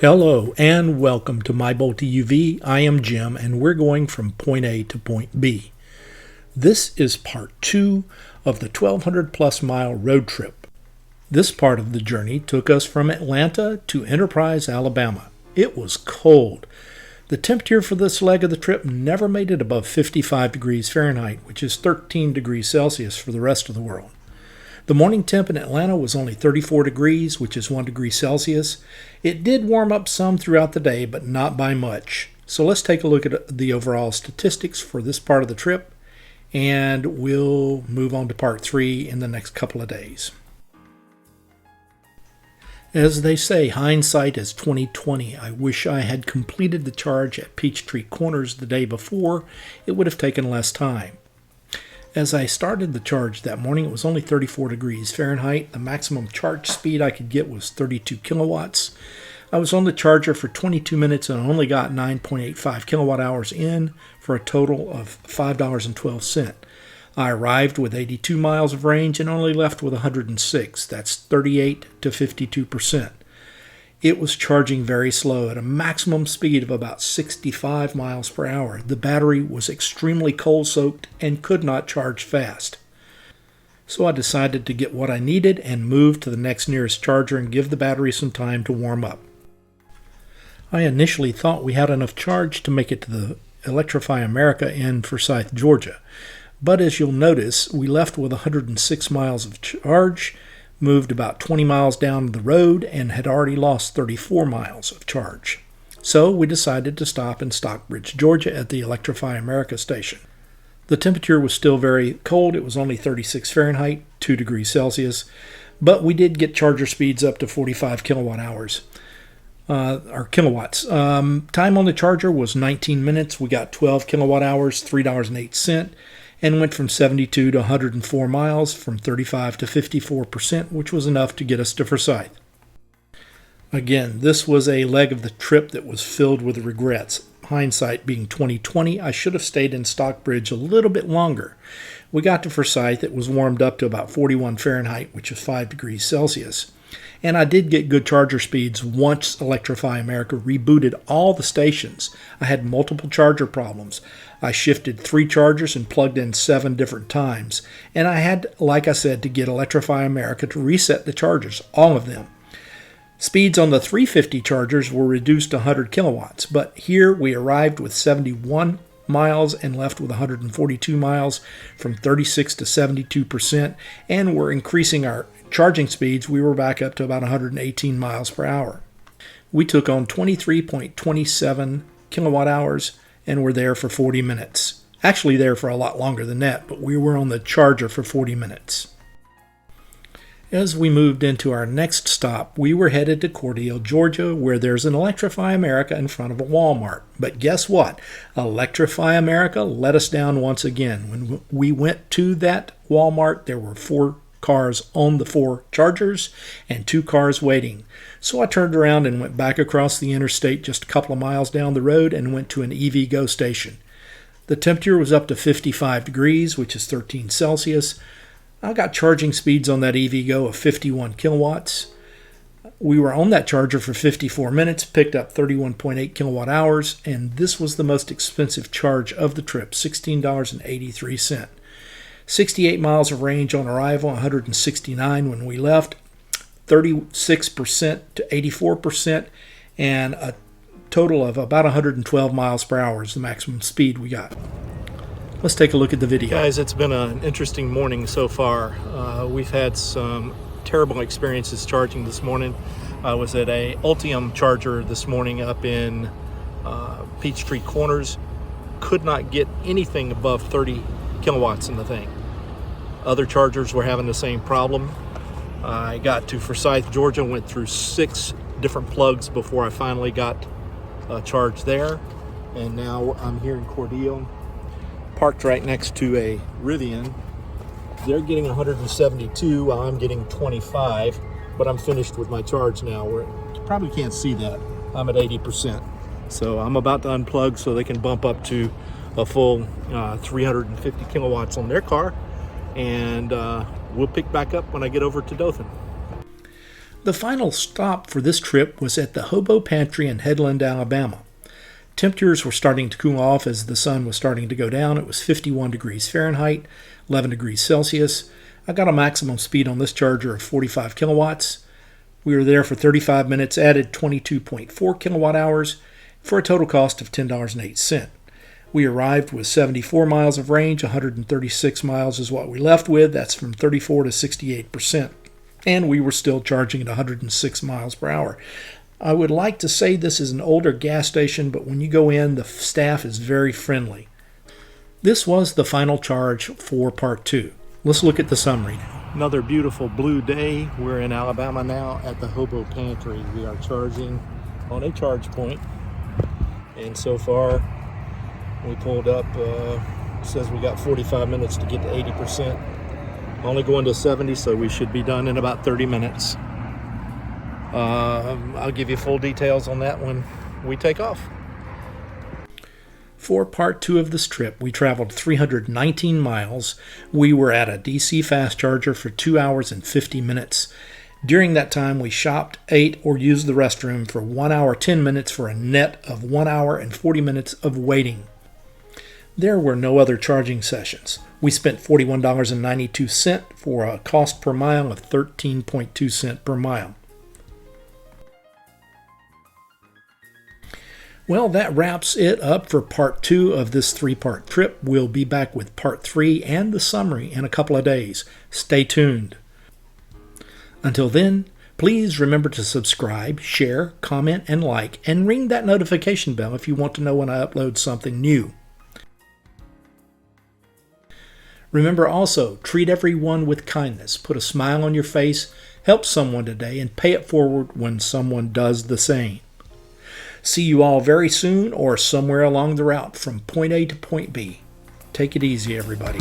Hello and welcome to my Bolt EUV. I am Jim and we're going from point A to point B. This is part 2 of the 1,200 plus mile road trip. This part of the journey took us from Atlanta to Enterprise, Alabama. It was cold. The temperature for this leg of the trip never made it above 55 degrees Fahrenheit, which is 13 degrees Celsius for the rest of the world. The morning temp in Atlanta was only 34 degrees, which is 1 degree Celsius. It did warm up some throughout the day, but not by much. So let's take a look at the overall statistics for this part of the trip, and we'll move on to part 3 in the next couple of days. As they say, hindsight is 20/20. I wish I had completed the charge at Peachtree Corners the day before. It would have taken less time. As I started the charge that morning, it was only 34 degrees Fahrenheit. The maximum charge speed I could get was 32 kilowatts. I was on the charger for 22 minutes and only got 9.85 kilowatt hours in for a total of $5.12. I arrived with 82 miles of range and only left with 106. That's 38 to 52%. It was charging very slow at a maximum speed of about 65 miles per hour. The battery was extremely cold-soaked and could not charge fast. So I decided to get what I needed and move to the next nearest charger and give the battery some time to warm up. I initially thought we had enough charge to make it to the Electrify America in Forsyth, Georgia. But as you'll notice, we left with 106 miles of charge, moved about 20 miles down the road, and had already lost 34 miles of charge. So we decided to stop in Stockbridge, Georgia at the Electrify America station. The temperature was still very cold. It was only 36 Fahrenheit, 2 degrees Celsius, but we did get charger speeds up to 45 kilowatt hours. Or kilowatts. Time on the charger was 19 minutes. We got 12 kilowatt hours, $3.08, and went from 72 to 104 miles, from 35 to 54%, which was enough to get us to Forsyth. Again, this was a leg of the trip that was filled with regrets. Hindsight being 20/20, I should have stayed in Stockbridge a little bit longer. We got to Forsyth. It was warmed up to about 41 Fahrenheit, which is 5 degrees Celsius. And I did get good charger speeds once Electrify America rebooted all the stations. I had multiple charger problems. I shifted 3 chargers and plugged in 7 different times. And I had, like I said, to get Electrify America to reset the chargers, all of them. Speeds on the 350 chargers were reduced to 100 kilowatts, but here we arrived with 71 miles and left with 142 miles, from 36 to 72%, and we're increasing our charging speeds. We were back up to about 118 miles per hour. We took on 23.27 kilowatt hours and were there for 40 minutes. Actually there for a lot longer than that, but we were on the charger for 40 minutes. As we moved into our next stop, we were headed to Cordal, Georgia, where there's an Electrify America in front of a Walmart. But guess what? Electrify America let us down once again. When we went to that Walmart, there were 4 cars on the 4 chargers and 2 cars waiting. So I turned around and went back across the interstate just a couple of miles down the road and went to an EVgo station. The temperature was up to 55 degrees, which is 13 Celsius. I got charging speeds on that EVgo of 51 kilowatts. We were on that charger for 54 minutes, picked up 31.8 kilowatt hours, and this was the most expensive charge of the trip, $16.83. 68 miles of range on arrival, 169 when we left, 36% to 84%, and a total of about 112 miles per hour is the maximum speed we got. Let's take a look at the video. Guys, it's been an interesting morning so far. We've had some terrible experiences charging this morning. I was at a Ultium charger this morning up in Peachtree Corners. Could not get anything above 30 kilowatts in the thing. Other chargers were having the same problem. I got to Forsyth, Georgia, went through 6 different plugs before I finally got a charge there. And now I'm here in Cordal, parked right next to a Rivian. They're getting 172 while I'm getting 25, but I'm finished with my charge now. You probably can't see that. I'm at 80%. So I'm about to unplug so they can bump up to a full 350 kilowatts on their car, and we'll pick back up when I get over to Dothan. The final stop for this trip was at the Hobo Pantry in Headland, Alabama. Temperatures were starting to cool off as the sun was starting to go down. It was 51 degrees Fahrenheit, 11 degrees Celsius. I got a maximum speed on this charger of 45 kilowatts. We were there for 35 minutes, added 22.4 kilowatt hours for a total cost of $10.08. We arrived with 74 miles of range, 136 miles is what we left with. That's from 34 to 68%. And we were still charging at 106 miles per hour. I would like to say this is an older gas station, but when you go in, the staff is very friendly. This was the final charge for part 2. Let's look at the summary now. Another beautiful blue day. We're in Alabama now at the Hobo Pantry. We are charging on a charge point. And so far, we pulled up, says we got 45 minutes to get to 80%. Only going to 70, so we should be done in about 30 minutes. I'll give you full details on that when we take off. For part 2 of this trip, we traveled 319 miles. We were at a DC fast charger for 2 hours and 50 minutes. During that time, we shopped, ate, or used the restroom for 1 hour 10 minutes for a net of 1 hour and 40 minutes of waiting. There were no other charging sessions. We spent $41.92 for a cost per mile of 13.2 cents per mile. Well, that wraps it up for part 2 of this 3-part trip. We'll be back with part 3 and the summary in a couple of days. Stay tuned. Until then, please remember to subscribe, share, comment, and like, and ring that notification bell if you want to know when I upload something new. Remember also, treat everyone with kindness. Put a smile on your face, help someone today, and pay it forward when someone does the same. See you all very soon or somewhere along the route from point A to point B. Take it easy, everybody.